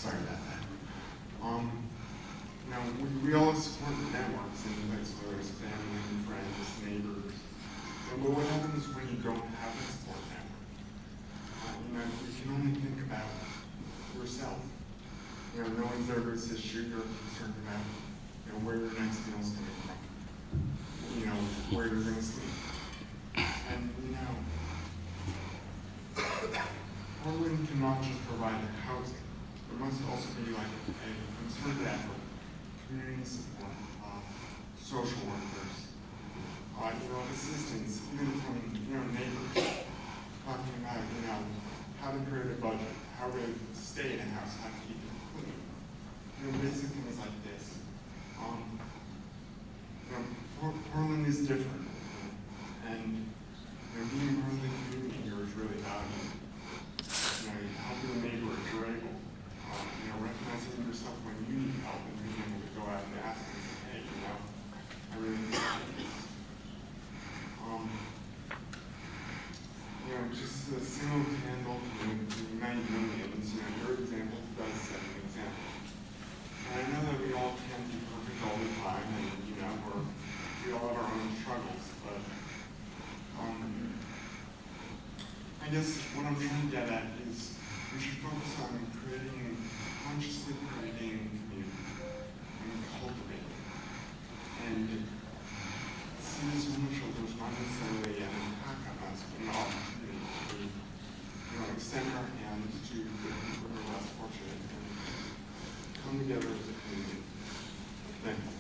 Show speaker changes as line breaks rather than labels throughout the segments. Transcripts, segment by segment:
Sorry about that. You know, we all support networks and things, whether it's family, friends, neighbors. But what happens when you don't have a support network? You know, you can only think about yourself. You know, no one's ever says you're concerned about, you know, where your next meal's coming from. You know, where you're going to sleep. And, you know, Portland cannot just provide housing. There must also be like a concerted effort, community support, social workers, you know, assistance, even from, you know, neighbors, talking about, you know, how to create a budget, how to stay in a house, how to keep it clean. You know, basic things like this. You know, Portland is different, and you know, being part of the community here is really valuable. You know, helping a neighbor if you're able. You know, recognizing yourself when you need help and being able to go out and ask and say, hey, you know, I really need this. You know, just a single candle can unite millions. You know, your example does set an example. And I know that we all can't be perfect all the time, and you know, we all have our own struggles, but I guess what I'm trying to get at is we should focus on consciously creating community and cultivating. And cities homeless shelters not necessarily an attack on us, but an opportunity to, you know, extend our hands to the people who are less fortunate and come together as a community. Thanks.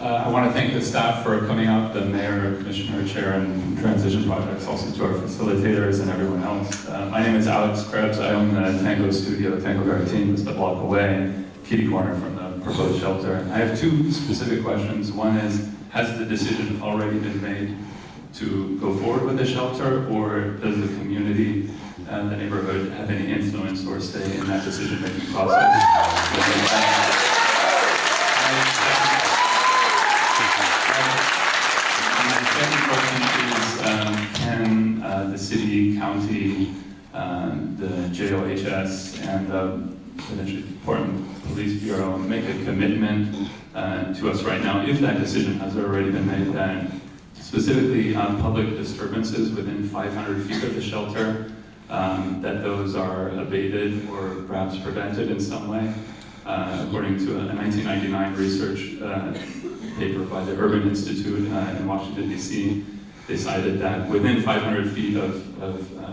I want to thank the staff for coming out, the mayor, commissioner, chair, and transition projects, also to our facilitators and everyone else. My name is Alex Krebs. I own the Tango Studio, Tango Garantine, just a block away, kitty corner from the proposed shelter. I have two specific questions. One is, has the decision already been made to go forward with the shelter, or does the community and the neighborhood have any influence or say in that decision-making process? Second question is, can the city, county, the JOHS, and potentially Portland Police Bureau make a commitment to us right now, if that decision has already been made, that specifically on public disturbances within 500 feet of the shelter, that those are abated or perhaps prevented in some way? According to a 1999 research paper by the Urban Institute in Washington, D.C., they cited that within 500 feet of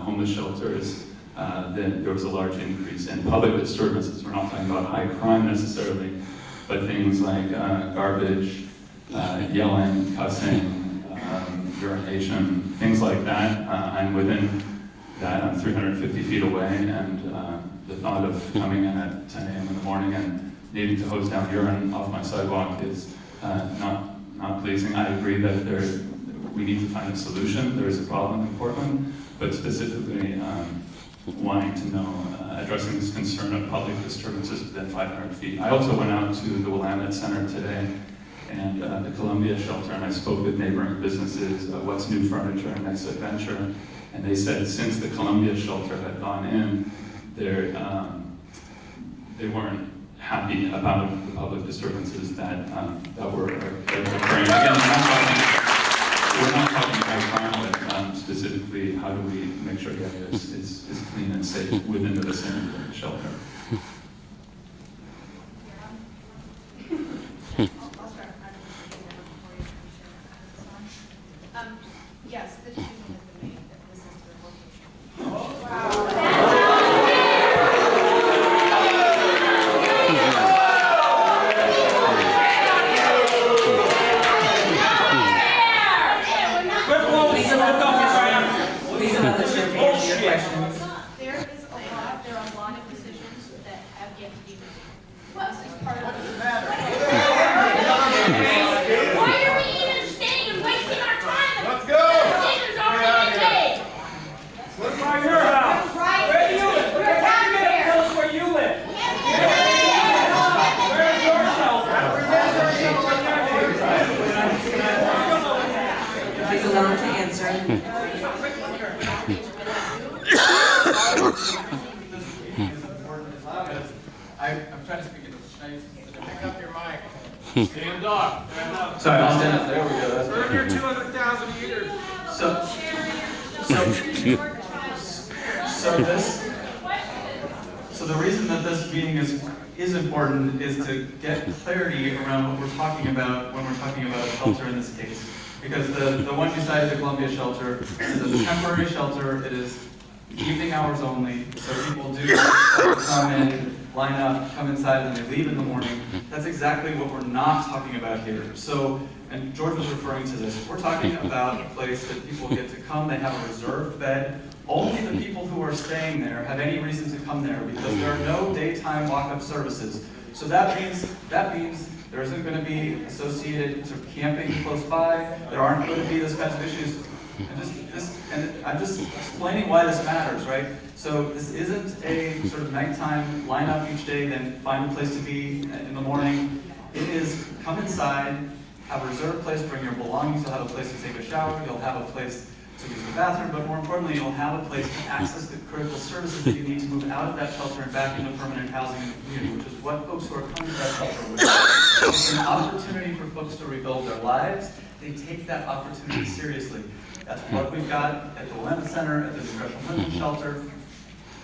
homeless shelters, there was a large increase in public disturbances. We're not talking about high crime necessarily, but things like garbage, yelling, cussing, urination, things like that. I'm within that, I'm 350 feet away, and the thought of coming in at 10 a.m. in the morning and needing to hose down urine off my sidewalk is not pleasing. I agree that we need to find a solution. There is a problem in Portland, but specifically wanting to know, addressing this concern of public disturbances within 500 feet. I also went out to the Willamette Center today and the Columbia Shelter, and I spoke with neighboring businesses, What's New Furniture and Next Adventure, and they said since the Columbia Shelter had gone in, they weren't happy about the public disturbances that were occurring. Again, we're not talking about crime, but specifically how do we make sure the area is clean and safe within the vicinity of the shelter.
Yes, the decision has been made that this is the location. Wow. There are a lot of decisions that have yet to be made. This is part of the
Why are we even staying and wasting our time? Let's go! The decision's already Stand up, stand up.
Sorry, I'll stand up. There we go. That's
Earn your 200,000 a year.
So the reason that this meeting is important is to get clarity around what we're talking about when we're talking about a shelter in this case. Because the one you cited, the Columbia shelter, is a temporary shelter. It is evening hours only, so people do come in, line up, come inside, and they leave in the morning. That's exactly what we're not talking about here. So, and George was referring to this, we're talking about a place that people get to come, they have a reserved bed. Only the people who are staying there have any reason to come there because there are no daytime walk-up services. So that means there isn't going to be associated sort of camping close by. There aren't going to be those kinds of issues. And I'm just explaining why this matters, right? So this isn't a sort of nighttime line up each day, then find a place to be in the morning. It is come inside, have a reserved place, bring your belongings, you'll have a place to take a shower, you'll have a place to use the bathroom, but more importantly, you'll have a place to access the critical services that you need to move out of that shelter and back into permanent housing in the community, which is what folks who are coming to that shelter with. It's an opportunity for folks to rebuild their lives. They take that opportunity seriously. That's what we've got at the Lem Center, at the Discretion Women's Shelter.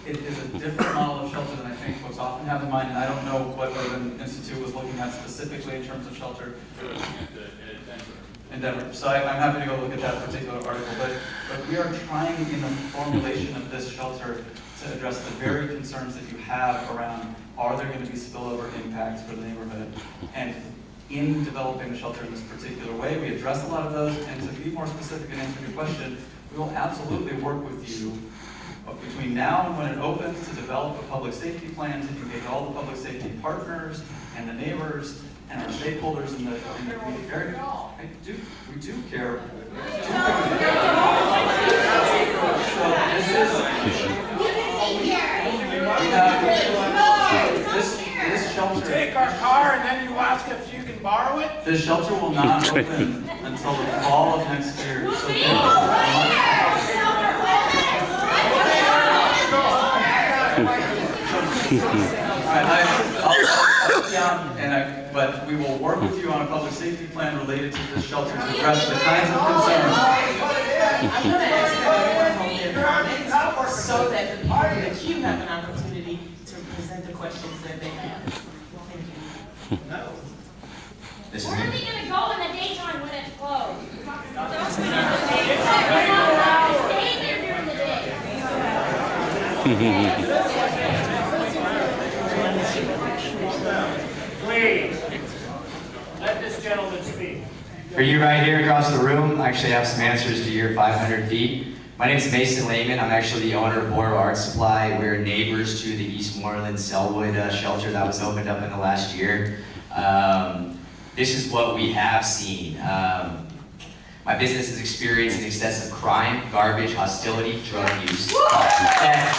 It is a different model of shelter than I think folks often have in mind, and I don't know what Urban Institute was looking at specifically in terms of shelter. In Denver. So I'm happy to go look at that particular article, but we are trying in the formulation of this shelter to address the very concerns that you have around, are there going to be spillover impacts for the neighborhood? And in developing the shelter in this particular way, we address a lot of those, and to be more specific and answer your question, we will absolutely work with you between now and when it opens to develop a public safety plan, to engage all the public safety partners and the neighbors and our stakeholders in the community area. We do care. This shelter.
Take our car and then you ask if you can borrow it?
This shelter will not open until the fall of next year. So but we will work with you on a public safety plan related to this shelter to address the kinds of concerns.
I'm going to ask that everyone hold their comments so that the people in the queue have an opportunity to present the questions that they have. Thank you.
Where are they gonna go in the daytime when it's closed? Stay there during the day.
Please, let this gentleman speak.
For you right here across the room, I actually have some answers to your 500 feet. My name is Mason Lehman. I'm actually the owner of Boro Art Supply. We're neighbors to the Eastmoreland Selwood shelter that was opened up in the last year. This is what we have seen. My business has experienced an excessive crime, garbage, hostility, drug use, theft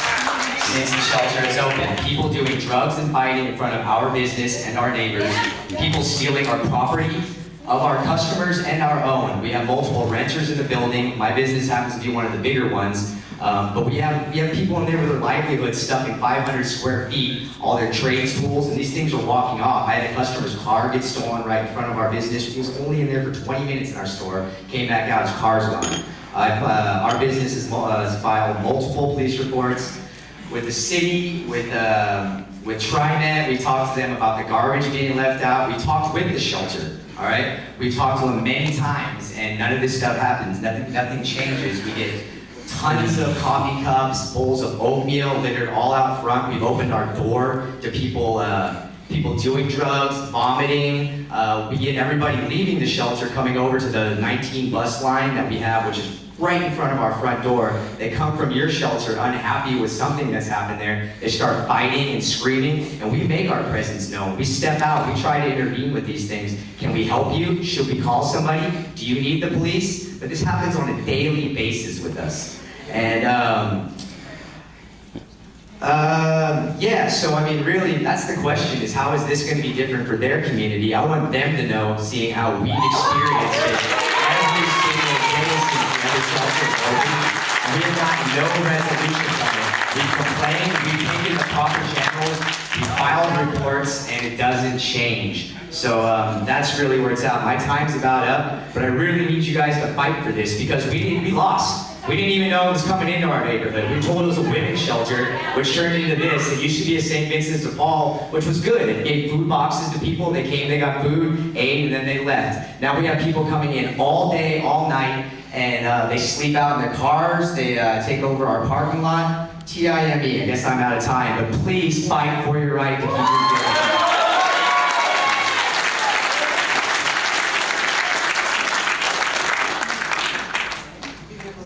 since the shelter is open. People doing drugs and fighting in front of our business and our neighbors. People stealing our property, of our customers and our own. We have multiple renters in the building. My business happens to be one of the bigger ones. But we have people in there with their livelihood stuck in 500 square feet, all their trade tools, and these things are walking off. I had a customer's car get stolen right in front of our business. He was only in there for 20 minutes in our store, came back out, his car's gone. Our business has filed multiple police reports with the city, with TriNet. We talked to them about the garbage being left out. We talked with the shelter. All right, we've talked to them many times, and none of this stuff happens. Nothing changes. We get tons of coffee cups, bowls of oatmeal littered all out front. We've opened our door to people doing drugs, vomiting. We get everybody leaving the shelter coming over to the 19 bus line that we have, which is right in front of our front door. They come from your shelter unhappy with something that's happened there. They start fighting and screaming, and we make our presence known. We step out, we try to intervene with these things. Can we help you? Should we call somebody? Do you need the police? But this happens on a daily basis with us. And yeah, so I mean, really, that's the question, is how is this going to be different for their community? I want them to know, seeing how we've experienced it every single day since the other shelter opened. We have gotten no resolution from it. We've complained, we've taken the proper general we filed reports, and it doesn't change. So that's really where it's at. My time's about up, but I really need you guys to fight for this because we lost. We didn't even know it was coming into our neighborhood. We were told it was a women's shelter, which turned into this. It used to be a St. Vincent de Paul, which was good. It gave food boxes to people. They came, they got food, ate, and then they left. Now we have people coming in all day, all night, and they sleep out in their cars. They take over our parking lot. TIME, I guess I'm out of time, but please fight for your right to keep your